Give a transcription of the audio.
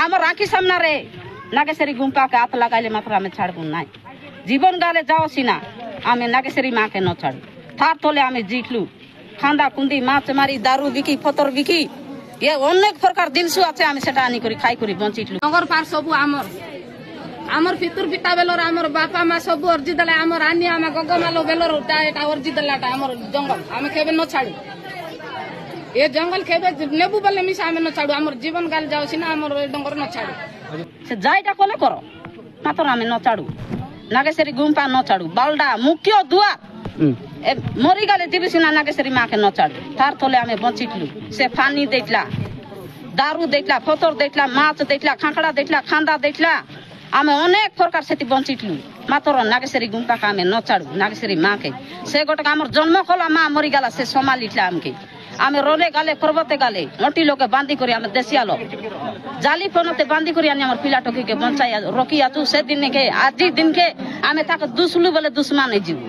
আমার আঁকি সামনা রে নাগেশ্বরী গুম্পাকে হাত লাগাইলে মাত্র আমি ছাড়বো নাই জীবন গালে যাও সিনা আমি নাগেশ্বরী মাকে ন ছাড়ু তার তলে আমি জিতলু খান্দা কুন্দি মাছ মারি দারু বিকি ফতর বিকি এ অনেক প্রকার জিনিস আছে আমি সেটা আনি করে খাই করে বঞ্চিতলু নগর পার সবু আমার পিতুর পিতা বেলর আমার বাপা মা সবু অর্জি দেলা আমার আনি আমার গগমালো বেলর এটা অর্জি দেলাটা আমার জঙ্গল আমি কেবে ন ছাড়ু এ জঙ্গল কেবে নেবু বলে মিশা আমি ন ছাড়ু আমার জীবন গাল যাও সিনা আমার ডঙ্গর ন ছাড়ু সে যাইটা কলে করো মাত্র আমি ন ছাড়ু নাগেশ্বরী গুম্পা ন ছাড়ু বালডা মুখ্য দুয়া মরি গেলে দিবি সিনা নাগেশ্বরী মাকে ন ছাড়ু তার তলে আমি বঞ্চিতলু সে ফানি দেখলা দারু দেখলা ফতর দেখলা মাছ দেখলা খাঁকড়া দেখলা খান্দা দেখলা আমি অনেক প্রকার সেটি বঞ্চিতলু মাত্র নাগেশ্বরী গুম্পাকে আমি ন ছাড়ু নাগেশ্বরী মাকে সে গোটে আমার জন্ম কলা মা মরি গেলা সে সমালিটলা আমাকে আমি রোলে গালে পর্বতে গালে অটি লোকে বান্ধি করে আমি দেশিয়ালো জালি ফোনতে বান্ধি করে আনি আমার পিলাটকে বঞ্চাই রকি আছু সেদিনকে আজি দিনকে আমি তাকে দুসলু বলে দুশ্মনে জীব